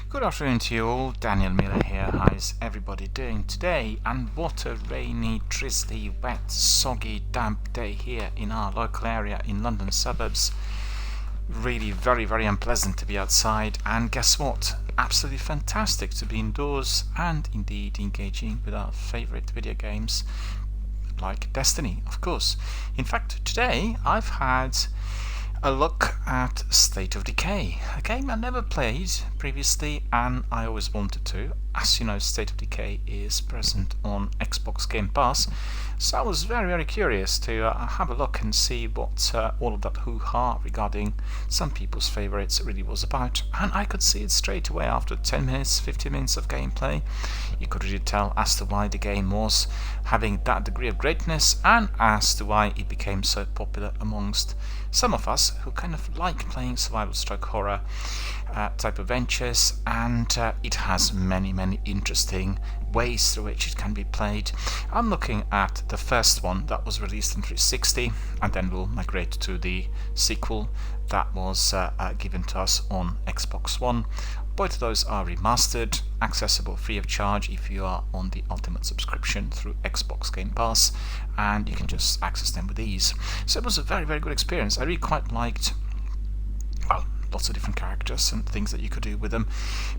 Good afternoon to you all, Daniel Miller here. How's everybody doing today? And what a rainy, drizzly, wet, soggy, damp day here in our local area in London suburbs. Really very unpleasant to be outside, and guess what? Absolutely fantastic to be indoors and indeed engaging with our favourite video games like Destiny, of course. In fact, today I've had a look at State of Decay, a game I never played previously and I always wanted to. As you know, State of Decay is present on Xbox Game Pass, so I was very curious to have a look and see what all of that hoo-ha regarding some people's favourites really was about, and I could see it straight away after 10 minutes, 15 minutes of gameplay. You could really tell as to why the game was having that degree of greatness and as to why it became so popular amongst some of us who kind of like playing survival stroke horror type of ventures, and it has many interesting ways through which it can be played. I'm looking at the first one that was released on 360, and then we'll migrate to the sequel that was given to us on Xbox One. Both of those are remastered, accessible free of charge if you are on the Ultimate subscription through Xbox Game Pass, and you can just access them with ease. So it was a very good experience. I really quite liked, well, lots of different characters and things that you could do with them,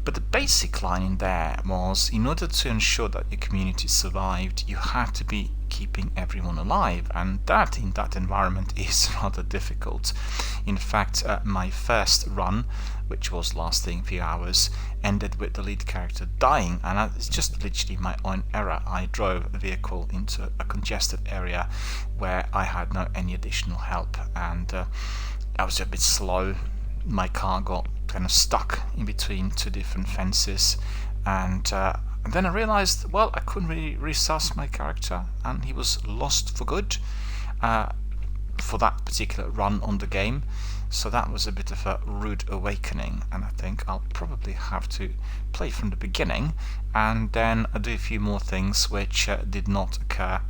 but the basic line in there was, in order to ensure that your community survived, you had to be keeping everyone alive, and that in that environment is rather difficult. In fact, my first run, which was lasting a few hours, ended with the lead character dying, and it's just literally my own error. I drove a vehicle into a congested area where I had no any additional help, and I was a bit slow. My car got kind of stuck in between two different fences, and then I realized, well, I couldn't really resus my character, and he was lost for good for that particular run on the game. So that was a bit of a rude awakening, and I think I'll probably have to play from the beginning and then do a few more things which did not occur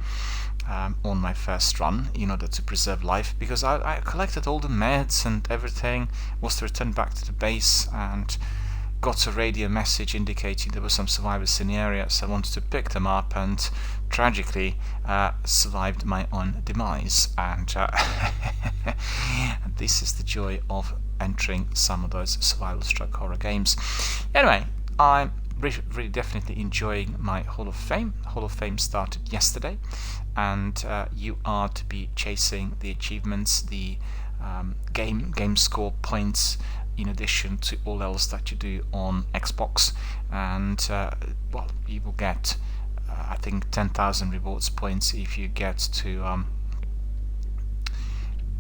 on my first run in order to preserve life, because I collected all the meds and everything, was to return back to the base and got a radio message indicating there were some survivors in the area, so I wanted to pick them up, and tragically survived my own demise. And this is the joy of entering some of those survival stroke horror games. Anyway, I'm really definitely enjoying my Hall of Fame. Hall of Fame started yesterday, and you are to be chasing the achievements, the game score points, in addition to all else that you do on Xbox. And well, you will get I think 10,000 rewards points if you get to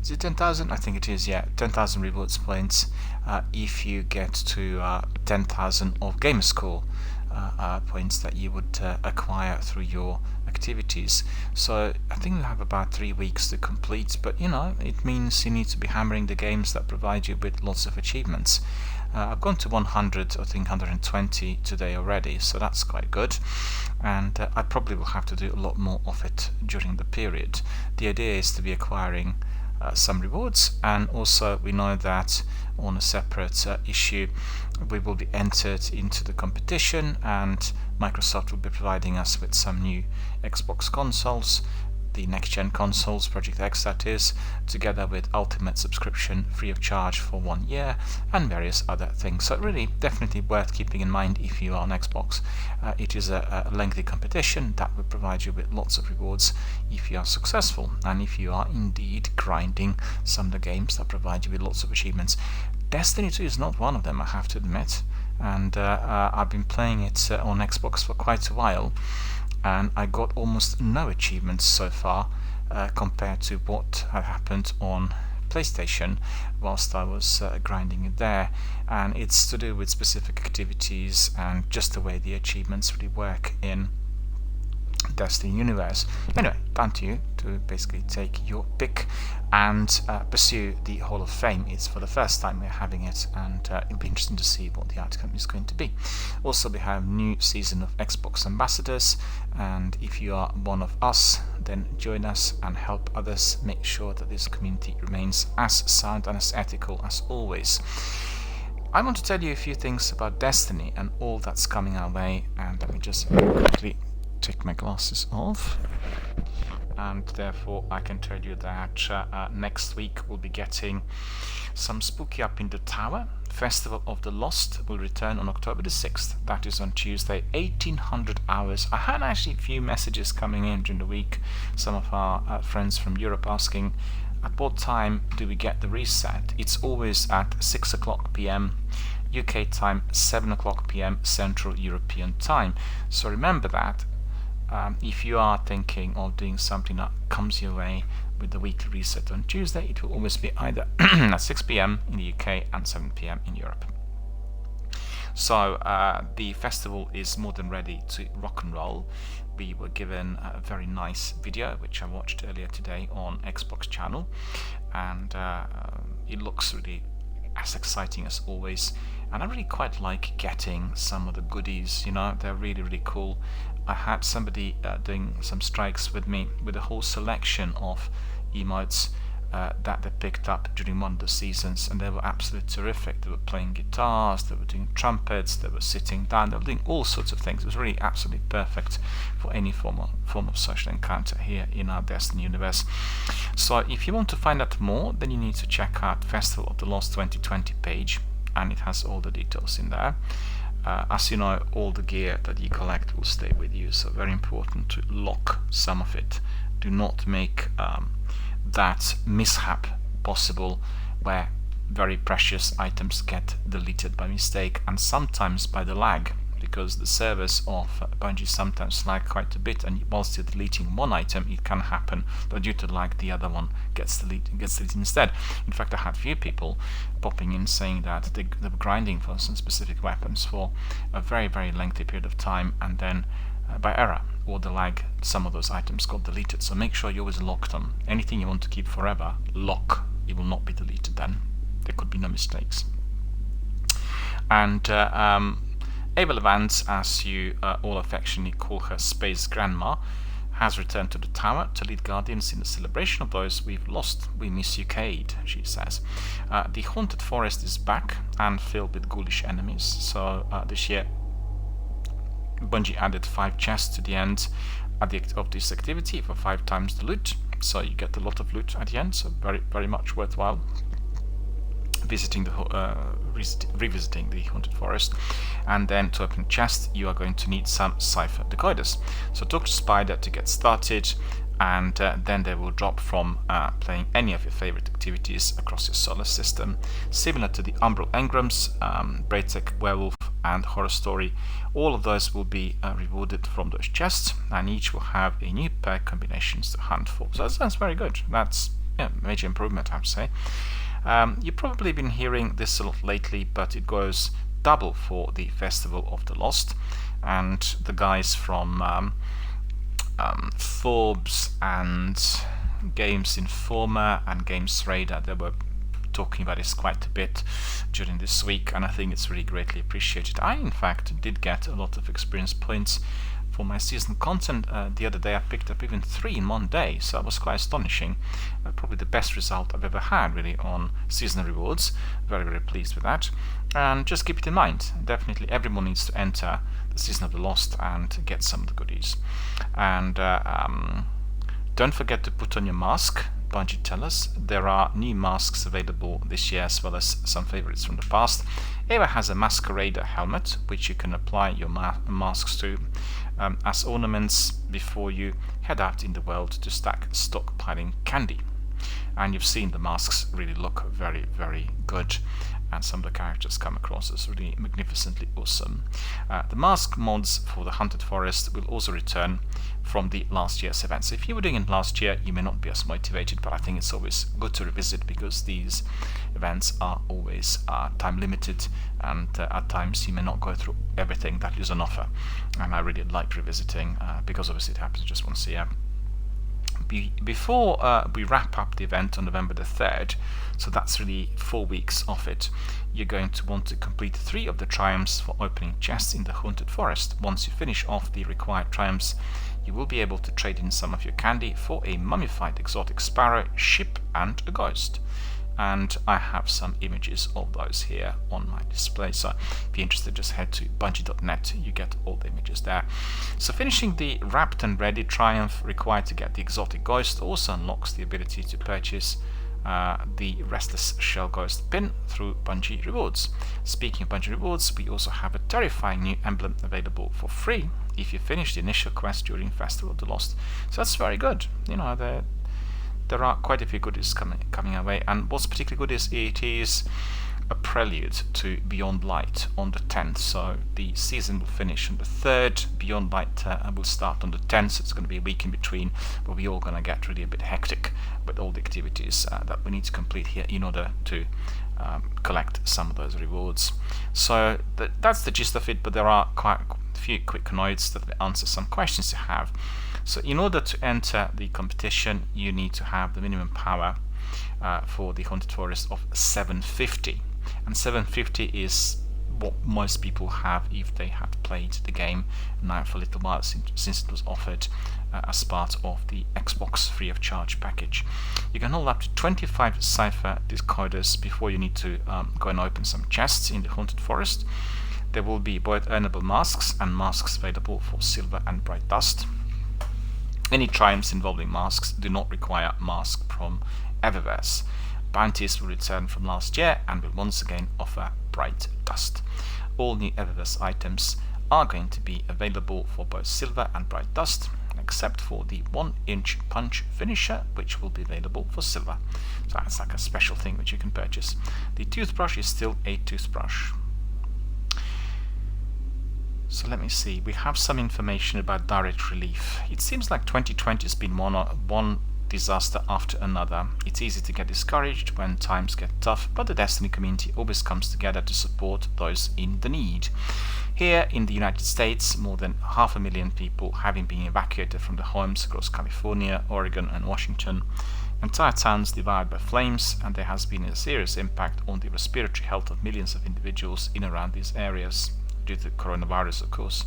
is it 10,000? I think it is, yeah, 10,000 rewards points if you get to 10,000 of gamer score points that you would acquire through your activities. So I think you have about 3 weeks to complete, but you know, it means you need to be hammering the games that provide you with lots of achievements. I've gone to 100, I think 120 today already, so that's quite good, and I probably will have to do a lot more of it during the period. The idea is to be acquiring some rewards, and also we know that on a separate issue we will be entered into the competition, and Microsoft will be providing us with some new Xbox consoles, the next-gen consoles, Project X that is, together with Ultimate subscription free of charge for 1 year, and various other things. So really definitely worth keeping in mind if you are on Xbox. It is a lengthy competition that will provide you with lots of rewards if you are successful, and if you are indeed grinding some of the games that provide you with lots of achievements. Destiny 2 is not one of them, I have to admit, and I've been playing it on Xbox for quite a while, and I got almost no achievements so far compared to what had happened on PlayStation whilst I was grinding it there, and it's to do with specific activities and just the way the achievements really work in Destiny universe. Anyway, down to you to basically take your pick and pursue the Hall of Fame. It's for the first time we're having it, and it'll be interesting to see what the outcome is going to be. Also, we have new season of Xbox Ambassadors, and if you are one of us, then join us and help others make sure that this community remains as sound and as ethical as always. I want to tell you a few things about Destiny and all that's coming our way, and let me just quickly take my glasses off. And therefore I can tell you that next week we'll be getting some spooky up in the tower. Festival of the Lost will return on October the 6th. That is on Tuesday, 1800 hours. I had actually a few messages coming in during the week. Some of our friends from Europe asking, at what time do we get the reset? It's always at 6 o'clock PM UK time, 7 o'clock PM Central European time. So remember that. If you are thinking of doing something that comes your way with the weekly reset on Tuesday, it will always be either at 6 PM in the UK and 7 PM in Europe. So the festival is more than ready to rock and roll. We were given a very nice video which I watched earlier today on Xbox channel, and it looks really as exciting as always, and I really quite like getting some of the goodies, you know, they're really cool. I had somebody doing some strikes with me with a whole selection of emotes that they picked up during one of the seasons, and they were absolutely terrific. They were playing guitars, they were doing trumpets, they were sitting down, they were doing all sorts of things. It was really absolutely perfect for any form of social encounter here in our Destiny universe. So if you want to find out more, then you need to check out Festival of the Lost 2020 page, and it has all the details in there. As you know, all the gear that you collect will stay with you, so very important to lock some of it. Do not make that mishap possible where very precious items get deleted by mistake, and sometimes by the lag, because the servers of Bungie sometimes lag quite a bit, and whilst you're deleting one item, it can happen that due to lag the other one gets deleted instead. In fact, I had a few people popping in saying that they were grinding for some specific weapons for a very lengthy period of time, and then by error or the lag, some of those items got deleted. So make sure you always lock them. Anything you want to keep forever, lock. It will not be deleted then. There could be no mistakes. And Ava Vance, as you all affectionately call her, Space Grandma, has returned to the tower to lead Guardians in the celebration of those we've lost. We miss you, Cade, she says. The Haunted Forest is back and filled with ghoulish enemies. So this year Bungie added 5 chests to the end of this activity for 5 times the loot. So you get a lot of loot at the end, so very much worthwhile visiting revisiting the Haunted Forest. And then to open a chest, you are going to need some cipher decoders. So talk to Spider to get started, and then they will drop from playing any of your favorite activities across your solar system, similar to the Umbral Engrams, Braytech Werewolf, and Horror Story. All of those will be rewarded from those chests, and each will have a new pair combinations to hunt for. So that's very good. That's a major improvement, I have to say. You've probably been hearing this a lot lately, but it goes double for the Festival of the Lost, and the guys from Forbes and Games Informer and Games Radar, they were talking about this quite a bit during this week, and I think it's really greatly appreciated. I in fact did get a lot of experience points for my season content. The other day I picked up even 3 in one day, so that was quite astonishing. Probably the best result I've ever had really on season rewards. Very pleased with that. And just keep it in mind, definitely everyone needs to enter the Season of the Lost and get some of the goodies. And don't forget to put on your mask. Bungie tell us there are new masks available this year, as well as some favorites from the past. Ava has a Masquerader helmet, which you can apply your masks to as ornaments before you head out in the world to stack stockpiling candy. And you've seen the masks really look very good, and some of the characters come across as really magnificently awesome. The mask mods for the Haunted Forest will also return from the last year's event. So if you were doing it last year, you may not be as motivated, but I think it's always good to revisit, because these events are always time limited, and at times you may not go through everything that is on offer. And I really like revisiting, because obviously it happens just once a year. Before we wrap up the event on November the 3rd, so that's really 4 weeks of it, you're going to want to complete 3 of the triumphs for opening chests in the Haunted Forest. Once you finish off the required triumphs, you will be able to trade in some of your candy for a mummified exotic sparrow, ship, and a ghost. and I have some images of those here on my display. So if you're interested, just head to bungie.net. You get all the images there. So finishing the Wrapped and Ready triumph required to get the exotic ghost also unlocks the ability to purchase the Restless Shell Ghost pin through Bungie Rewards. Speaking of Bungie Rewards, we also have a terrifying new emblem available for free if you finish the initial quest during Festival of the Lost. So that's very good. You know, there are quite a few goodies coming our way, and what's particularly good is it is a prelude to Beyond Light on the 10th. So the season will finish on the 3rd, Beyond Light will start on the 10th, so it's going to be a week in between, but we're all going to get really a bit hectic with all the activities that we need to complete here in order to collect some of those rewards. So that's the gist of it, but there are quite a few quick notes that will answer some questions you have. So in order to enter the competition, you need to have the minimum power for the Haunted Forest of 750, and 750 is what most people have if they had played the game now for a little while since it was offered as part of the Xbox free of charge package. You can hold up to 25 cipher decoders before you need to go and open some chests in the Haunted Forest. There will be both earnable masks and masks available for silver and bright dust. Any triumphs involving masks do not require mask from Eververse. Bounties will return from last year and will once again offer bright dust. All new Eververse items are going to be available for both silver and bright dust, except for the 1-inch punch finisher, which will be available for silver. So that's like a special thing which you can purchase. The toothbrush is still a toothbrush. So let me see, we have some information about direct relief. It seems like 2020 has been one disaster after another. It's easy to get discouraged when times get tough, but the Destiny community always comes together to support those in the need. Here in the United States, more than 500,000 people having been evacuated from their homes across California, Oregon and Washington. Entire towns devoured by flames, and there has been a serious impact on the respiratory health of millions of individuals in and around these areas, due to coronavirus of course,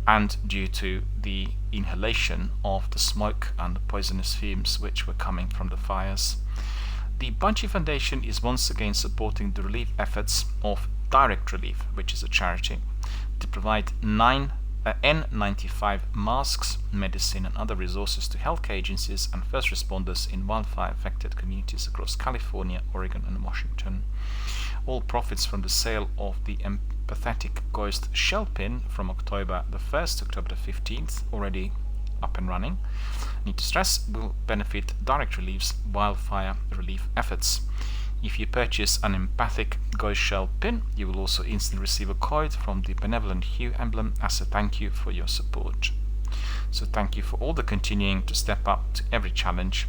and due to the inhalation of the smoke and the poisonous fumes which were coming from the fires. The Bungie Foundation is once again supporting the relief efforts of Direct Relief, which is a charity, to provide N95 masks, medicine and other resources to healthcare agencies and first responders in wildfire affected communities across California, Oregon and Washington. All profits from the sale of the Empathetic Ghost Shell Pin from October the 1st to October the 15th, already up and running, need to stress, will benefit Direct Relief's wildfire relief efforts. If you purchase an Empathic Ghost Shell Pin, you will also instantly receive a code from the Benevolent Hue emblem as a thank you for your support. So thank you for all the continuing to step up to every challenge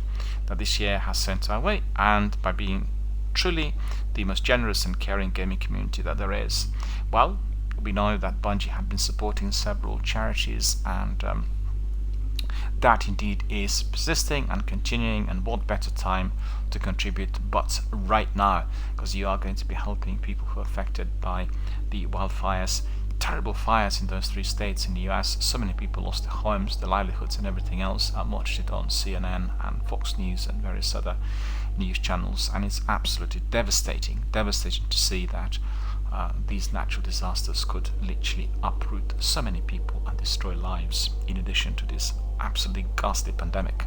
that this year has sent our way, and by being truly the most generous and caring gaming community that there is. Well, we know that Bungie have been supporting several charities, and that indeed is persisting and continuing, and what better time to contribute but right now, because you are going to be helping people who are affected by the wildfires, terrible fires in those 3 states in the US. So many people lost their homes, their livelihoods and everything else. I watched it on CNN and Fox News and various other news channels, and it's absolutely devastating to see that these natural disasters could literally uproot so many people and destroy lives, in addition to this absolutely ghastly pandemic.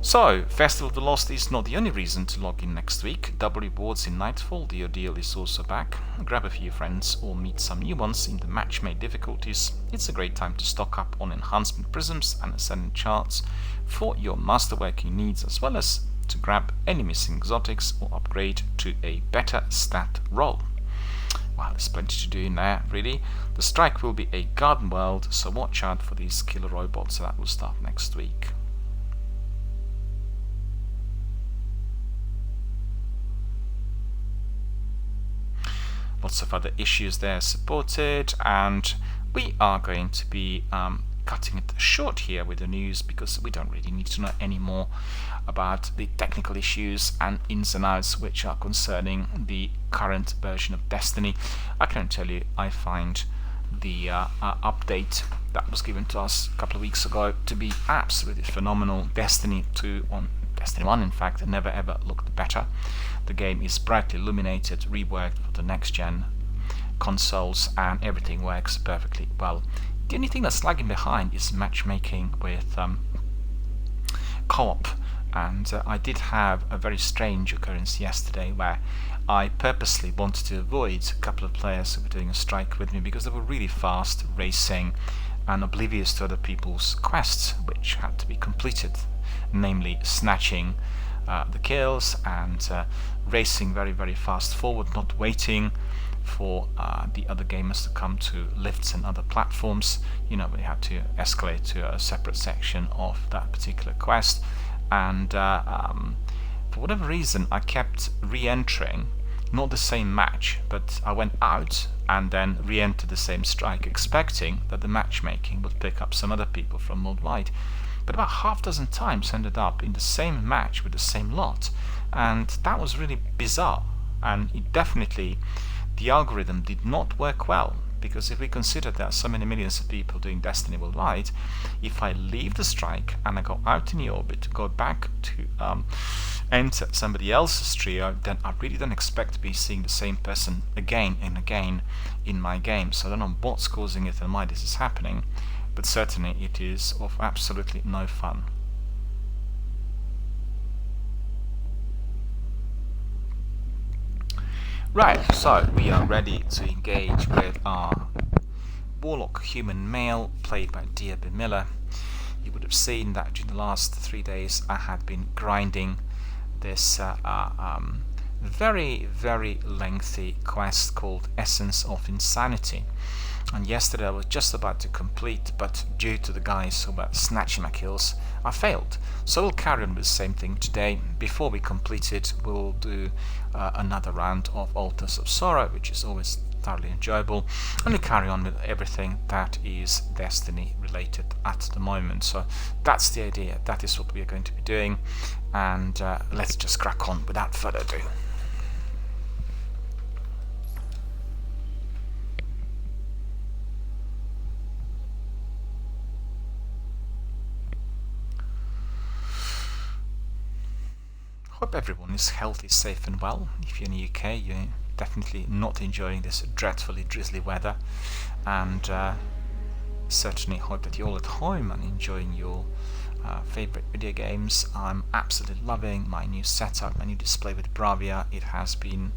So, Festival of the Lost is not the only reason to log in next week. Double rewards in Nightfall, the ordeal is also back. Grab a few friends or meet some new ones in the match-made difficulties. It's a great time to stock up on enhancement prisms and ascendant charts for your masterworking needs, as well as to grab any missing exotics or upgrade to a better stat roll. Well, there's plenty to do in there, really. The strike will be a garden world, so watch out for these killer robots. That will start next week. Lots of other issues there supported, and we are going to be cutting it short here with the news, because we don't really need to know any more about the technical issues and ins and outs which are concerning the current version of Destiny. I can tell you, I find the update that was given to us a couple of weeks ago to be absolutely phenomenal. Destiny 2 on Destiny 1, in fact, never ever looked better. The game is brightly illuminated, reworked for the next gen consoles, and everything works perfectly well. The only thing that's lagging behind is matchmaking with co-op, and I did have a very strange occurrence yesterday where I purposely wanted to avoid a couple of players who were doing a strike with me because they were really fast, racing, and oblivious to other people's quests which had to be completed, namely snatching the kills and racing very, very fast forward, not waiting for the other gamers to come to lifts and other platforms. You know, we had to escalate to a separate section of that particular quest, and for whatever reason I kept re-entering, not the same match, but I went out and then re-entered the same strike, expecting that the matchmaking would pick up some other people from worldwide. But about half dozen times ended up in the same match with the same lot, and that was really bizarre. And it definitely, the algorithm did not work well, because if we consider there are so many millions of people doing Destiny worldwide, if I leave the strike and I go out in the orbit to go back to enter somebody else's trio, then I really don't expect to be seeing the same person again and again in my game. So I don't know what's causing it and why this is happening, but certainly it is of absolutely no fun. Right, so we are ready to engage with our Warlock human male, played by DRBMiller. You would have seen that during the last 3 days I had been grinding this very, very lengthy quest called Essence of Insanity. And yesterday I was just about to complete, but due to the guys who were snatching my kills, I failed. So we'll carry on with the same thing today. Before we complete it, we'll do another round of Altars of Sorrow, which is always thoroughly enjoyable, and we'll carry on with everything that is Destiny related at the moment. So that's the idea, that is what we are going to be doing, and let's just crack on without further ado. Hope everyone is healthy, safe and well. If you're in the UK, you're definitely not enjoying this dreadfully drizzly weather, and certainly hope that you're all at home and enjoying your favorite video games. I'm absolutely loving my new setup, my new display with Bravia. It has been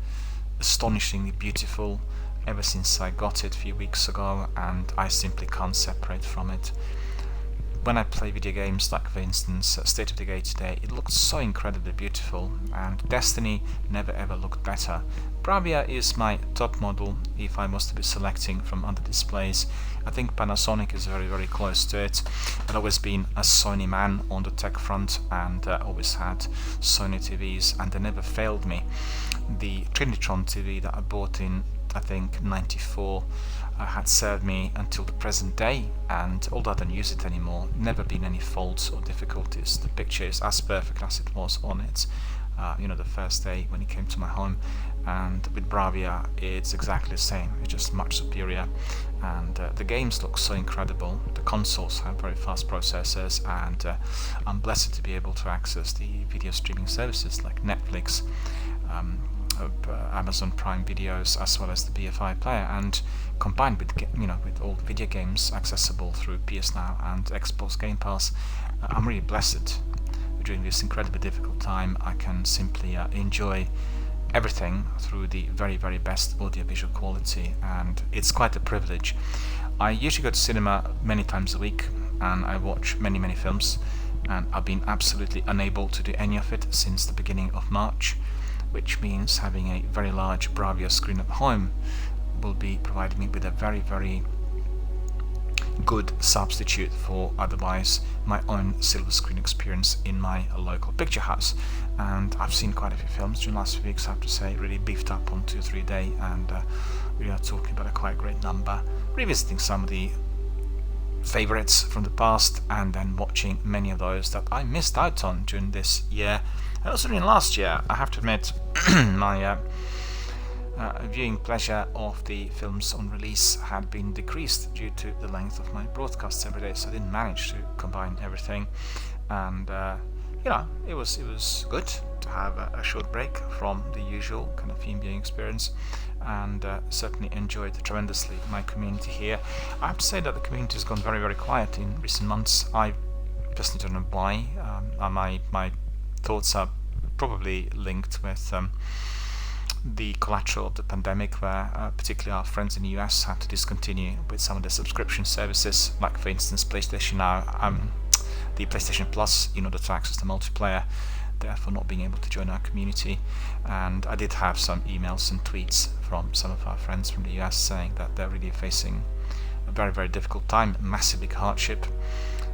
astonishingly beautiful ever since I got it a few weeks ago, and I simply can't separate from it. When I play video games, like for instance State of Decay today, it looked so incredibly beautiful, and Destiny never ever looked better. Bravia is my top model if I was to be selecting from other displays. I think Panasonic is very, very close to it. I've always been a Sony man on the tech front, and always had Sony TVs, and they never failed me. The Trinitron TV that I bought in, I think, '94 had served me until the present day, and although I don't use it anymore, never been any faults or difficulties. The picture is as perfect as it was on it, the first day when it came to my home. And with Bravia it's exactly the same, it's just much superior, and the games look so incredible. The consoles have very fast processors, and I'm blessed to be able to access the video streaming services like Netflix, Amazon Prime Videos, as well as the BFI player, and combined with with all the video games accessible through PS Now and Xbox Game Pass, I'm really blessed. During this incredibly difficult time, I can simply enjoy everything through the very, very best audio-visual quality, and it's quite a privilege. I usually go to cinema many times a week, and I watch many, many films, and I've been absolutely unable to do any of it since the beginning of March, which means having a very large Bravia screen at home will be providing me with a very, very good substitute for otherwise my own silver screen experience in my local picture house. And I've seen quite a few films during the last few weeks, I have to say, really beefed up on 2 or 3 day, and we are talking about a quite great number, revisiting some of the favorites from the past, and then watching many of those that I missed out on during this year. And also during last year, I have to admit, my viewing pleasure of the films on release had been decreased due to the length of my broadcasts every day, so I didn't manage to combine everything. and you know, it was good to have a short break from the usual kind of theme viewing experience, and certainly enjoyed tremendously my community here. I have to say that the community has gone very quiet in recent months. I personally don't know why. My thoughts are probably linked with the collateral of the pandemic, where particularly our friends in the US had to discontinue with some of the subscription services, like for instance PlayStation Now, the PlayStation Plus, in order to access the multiplayer, therefore not being able to join our community. And I did have some emails and tweets from some of our friends from the US saying that they're really facing a very difficult time, massive big hardship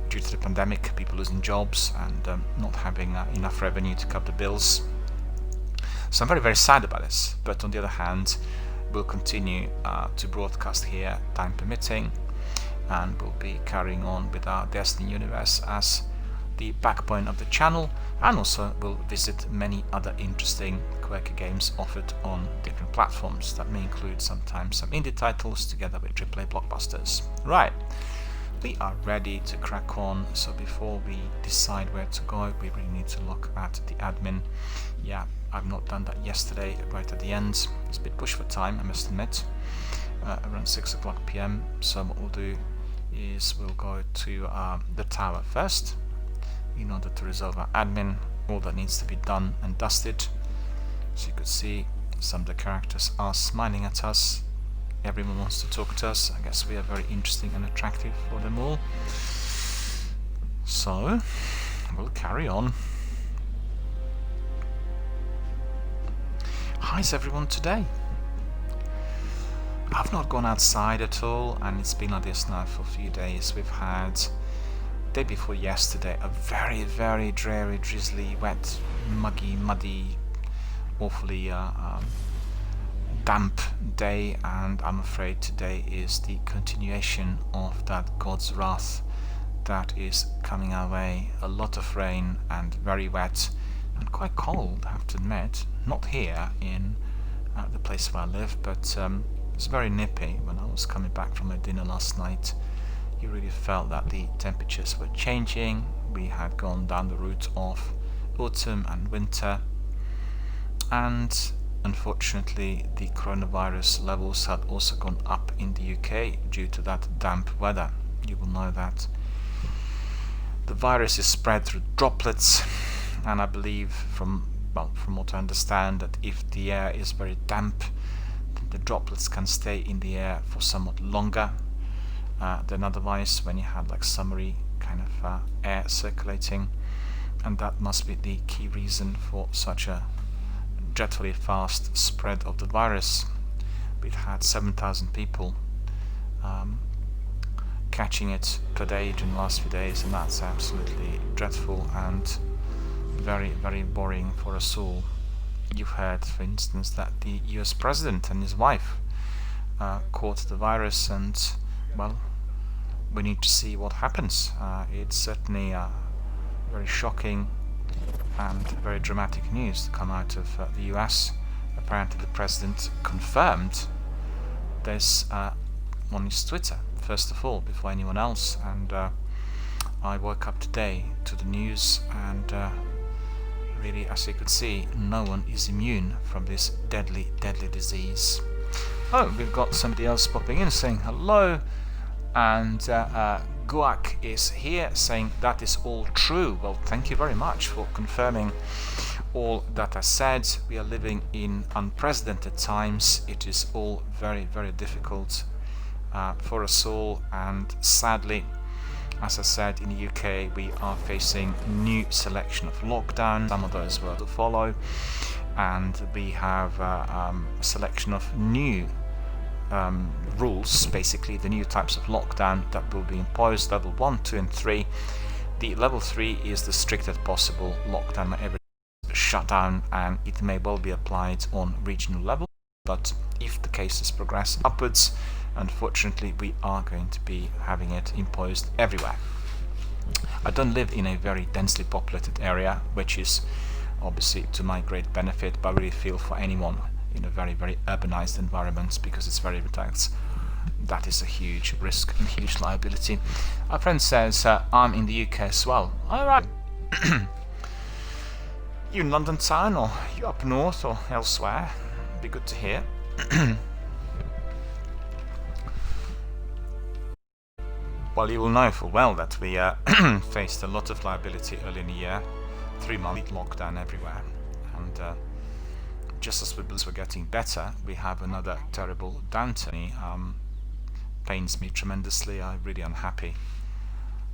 due to the pandemic, people losing jobs and not having enough revenue to cover the bills. So I'm very sad about this, but on the other hand, we'll continue to broadcast here, time permitting, and we'll be carrying on with our Destiny universe as the backbone of the channel, and also we'll visit many other interesting quirky games offered on different platforms. That may include sometimes some indie titles together with AAA blockbusters. Right, we are ready to crack on, so before we decide where to go, we really need to look at the admin. Yeah, I've not done that yesterday right at the end. It's a bit pushed for time, I must admit, around 6 p.m. So what we'll do is we'll go to the tower first in order to resolve our admin, all that needs to be done and dusted. So you could see some of the characters are smiling at us. Everyone wants to talk to us. I guess we are very interesting and attractive for them all. So we'll carry on. How's everyone today? I've not gone outside at all, and it's been like this now for a few days. We've had, day before yesterday, a very dreary, drizzly, wet, muddy, awfully damp day, and I'm afraid today is the continuation of that God's wrath that is coming our way. A lot of rain and very wet and quite cold, I have to admit. Not here in the place where I live, but it's very nippy. When I was coming back from my dinner last night, you really felt that the temperatures were changing. We had gone down the route of autumn and winter, and unfortunately the coronavirus levels had also gone up in the UK due to that damp weather. You will know that the virus is spread through droplets, and I believe from what I understand, that if the air is very damp, the droplets can stay in the air for somewhat longer than otherwise when you had like summery kind of air circulating, and that must be the key reason for such a dreadfully fast spread of the virus. We've had 7,000 people catching it per day during the last few days, and that's absolutely dreadful and very worrying for us all. You've heard, for instance, that the US president and his wife caught the virus, and well, we need to see what happens. It's certainly very shocking and very dramatic news to come out of the US. Apparently the president confirmed this on his Twitter first of all, before anyone else, and I woke up today to the news, and really, as you could see, no one is immune from this deadly disease. Oh, we've got somebody else popping in saying hello, and Guak is here saying that is all true. Well, thank you very much for confirming all that I said. We are living in unprecedented times. It is all very difficult for us all, and sadly, as I said, in the UK we are facing new selection of lockdown. Some of those were to follow, and we have a selection of new rules, basically the new types of lockdown that will be imposed, level 1, 2 and 3. The level 3 is the strictest possible lockdown where everything is shut down, and it may well be applied on regional level, but if the cases progress upwards, unfortunately we are going to be having it imposed everywhere. I don't live in a very densely populated area, which is obviously to my great benefit, but I really feel for anyone in a very urbanized environment, because it's very relaxed. That is a huge risk and huge liability. Our friend says, I'm in the UK as well. Alright, You in London town, or you up north or elsewhere? It'd be good to hear. Well, you will know full well that we faced a lot of liability early in the year, 3-month lockdown everywhere, and just as we were getting better, we have another terrible downturn. Pains me tremendously. I'm really unhappy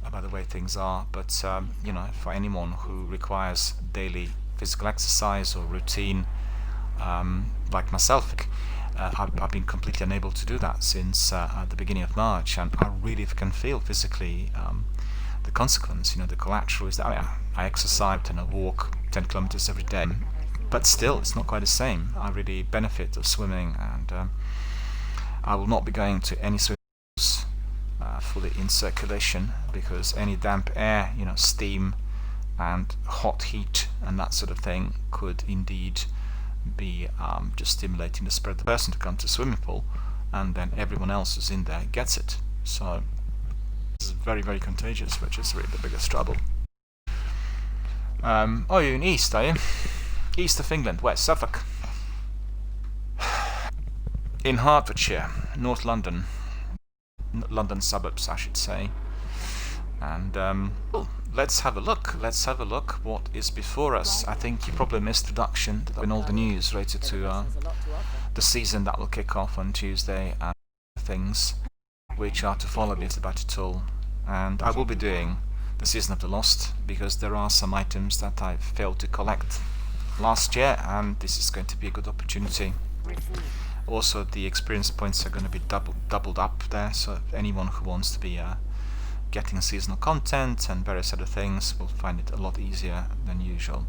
about the way things are, but you know, for anyone who requires daily physical exercise or routine, like myself, I've been completely unable to do that since the beginning of March, and I really can feel physically the consequence. You know, the collateral is that I exercise and I walk 10 kilometers every day, but still it's not quite the same. I really benefit of swimming, and I will not be going to any swimming pools fully in circulation, because any damp air, you know, steam and hot heat and that sort of thing could indeed be just stimulating the spread of the person to come to a swimming pool, and then everyone else who's in there gets it. So this is very, very contagious, which is really the biggest trouble. Oh, you're in East, are you? East of England. Where? Suffolk. In Hertfordshire, North London. London suburbs, I should say. And well, let's have a look. Let's have a look what is before us. I think you probably missed the introduction in all the news related to the season that will kick off on Tuesday and things which are to follow me about it all. And I will be doing the Season of the Lost, because there are some items that I failed to collect last year, and this is going to be a good opportunity. Also, the experience points are going to be doubled up there, so if anyone who wants to be getting seasonal content and various other things will find it a lot easier than usual.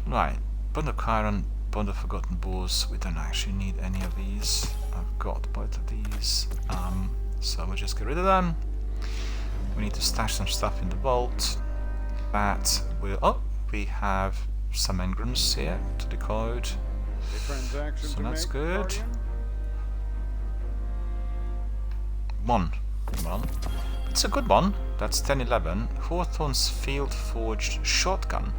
Right, Bond of Chiron, Bond of Forgotten Boars. We don't actually need any of these. I've got both of these, so we'll just get rid of them. We need to stash some stuff in the vault. That will. Oh, we have some engrams here to decode. So that's good. One. Well, it's a good one. That's 1011. Hawthorne's Field Forged Shotgun.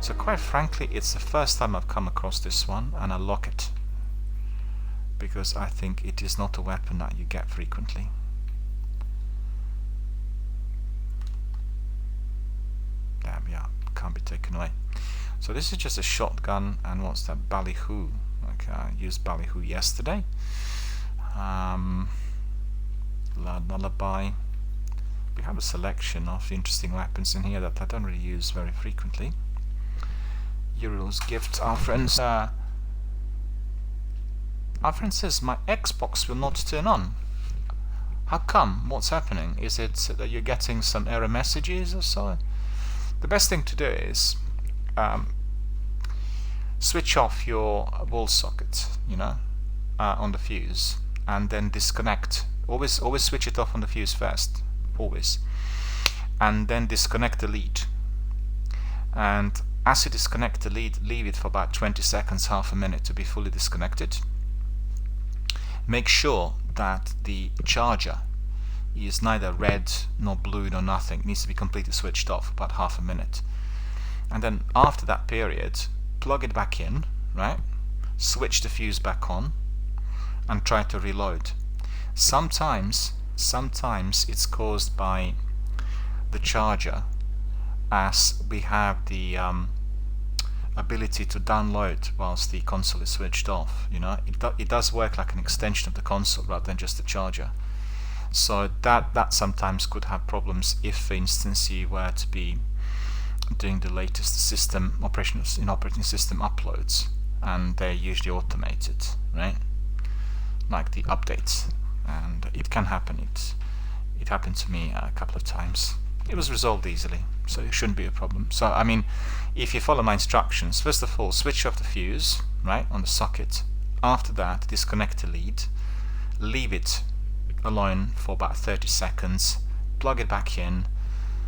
So quite frankly, it's the first time I've come across this one, and I lock it, because I think it is not a weapon that you get frequently. There we are. Can't be taken away. So this is just a shotgun, and what's that? Ballyhoo. Okay, I used Ballyhoo yesterday. Lullaby. We have a selection of interesting weapons in here that I don't really use very frequently. Uriel's gift. Our friend says my Xbox will not turn on. How come? What's happening? Is it that you're getting some error messages or so? The best thing to do is switch off your wall socket, you know, on the fuse, and then disconnect. Always switch it off on the fuse first, always, and then disconnect the lead. And as you disconnect the lead, leave it for about 20 seconds, half a minute to be fully disconnected. Make sure that the charger is neither red nor blue nor nothing. It needs to be completely switched off for about half a minute. And then after that period, plug it back in, right? Switch the fuse back on and try to reload. Sometimes it's caused by the charger, as we have the ability to download whilst the console is switched off. You know, it does work like an extension of the console rather than just the charger. So that sometimes could have problems if, for instance, you were to be doing the latest operating system uploads, and they're usually automated, right? Like the updates, and it can happen. It happened to me a couple of times. It was resolved easily, so it shouldn't be a problem. So I mean, if you follow my instructions, first of all, switch off the fuse, right, on the socket. After that, disconnect the lead, leave it alone for about 30 seconds, plug it back in,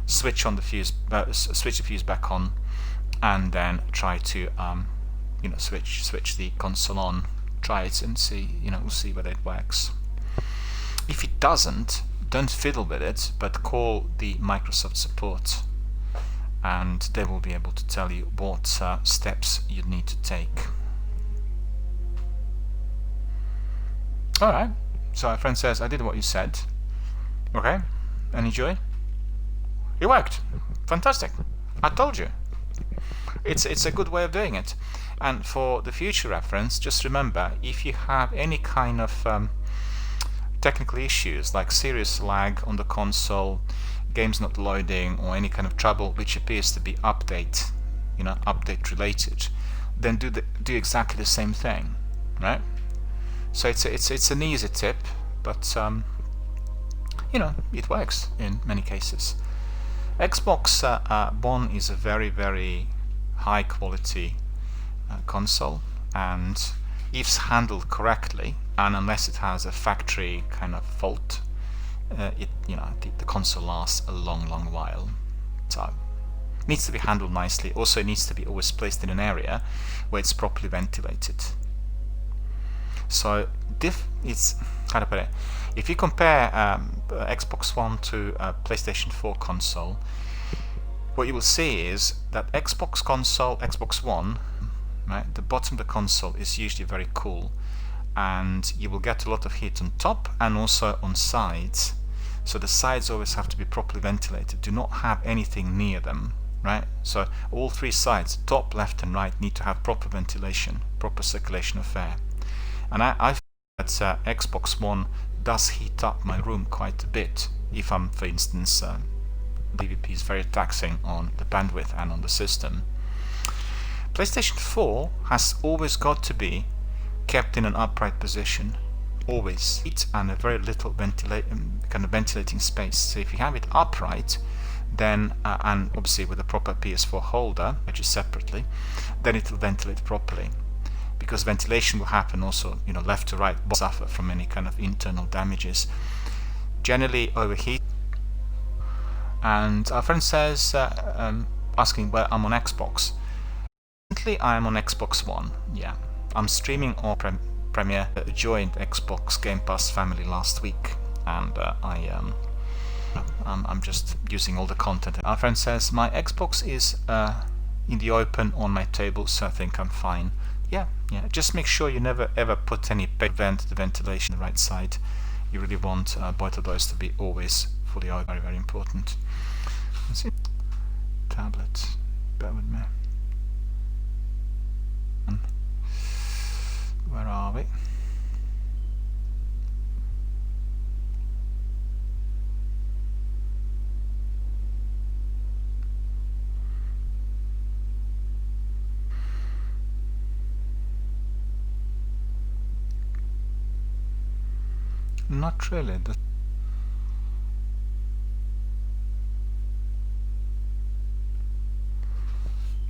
switch on the fuse, switch the fuse back on, and then try to switch the console on. Try it and see, we'll see whether it works. If it doesn't, don't fiddle with it, but call the Microsoft support and they will be able to tell you what steps you need to take. Alright, so our friend says, I did what you said. Okay, any joy? It worked. Fantastic. I told you. It's a good way of doing it. And for the future reference, just remember, if you have any kind of technical issues like serious lag on the console, games not loading, or any kind of trouble which appears to be update related, then do exactly the same thing, right? So it's an easy tip, but it works in many cases. Xbox One is a very high quality console, and if handled correctly, and unless it has a factory kind of fault, the console lasts a long while. So it needs to be handled nicely. Also, it needs to be always placed in an area where it's properly ventilated. So it's, how to put it, if you compare Xbox One to a PlayStation 4 console, what you will see is that Xbox One, right, the bottom of the console is usually very cool, and you will get a lot of heat on top and also on sides. So the sides always have to be properly ventilated. Do not have anything near them, right? So all three sides, top, left and right, need to have proper ventilation, proper circulation of air. And I feel that Xbox One does heat up my room quite a bit if I'm, for instance, DVP is very taxing on the bandwidth and on the system. PlayStation 4 has always got to be kept in an upright position, always, heat and a very little ventilating space. So if you have it upright, then and obviously with a proper PS4 holder, which is separately, then it will ventilate properly. Because ventilation will happen also, left to right, will suffer from any kind of internal damages. Generally overheat. And our friend says, asking where I'm on Xbox. Currently I am on Xbox One, yeah. I'm streaming on Premiere. Joined Xbox Game Pass family last week, and I'm just using all the content. Our friend says, my Xbox is in the open on my table, so I think I'm fine. Yeah, just make sure you never ever put any the ventilation on the right side. You really want both of those to be always fully open. Very important. Let's see. Tablet, bear with me. Where are we? Not really.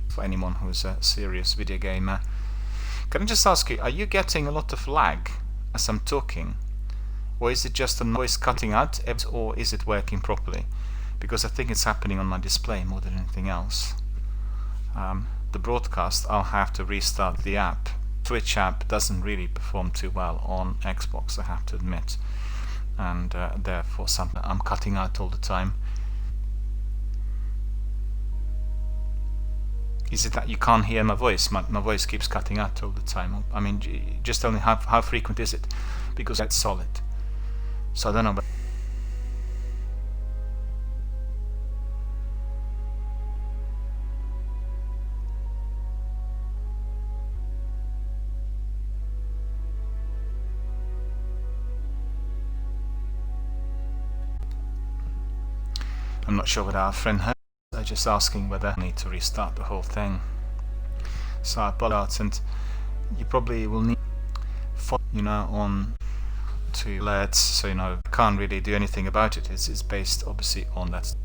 For anyone who's a serious video gamer, can I just ask you, are you getting a lot of lag as I'm talking? Or is it just a noise cutting out, or is it working properly? Because I think it's happening on my display more than anything else. The broadcast, I'll have to restart the app. Twitch app doesn't really perform too well on Xbox, I have to admit. And therefore I'm cutting out all the time. Is it that you can't hear my voice? My voice keeps cutting out all the time. I mean, just tell me how frequent is it? Because that's solid. So I don't know. But I'm not sure what our friend heard. They're just asking whether I need to restart the whole thing. So I pull out, and you probably will need, on to alerts. So I can't really do anything about it. It's based obviously on that.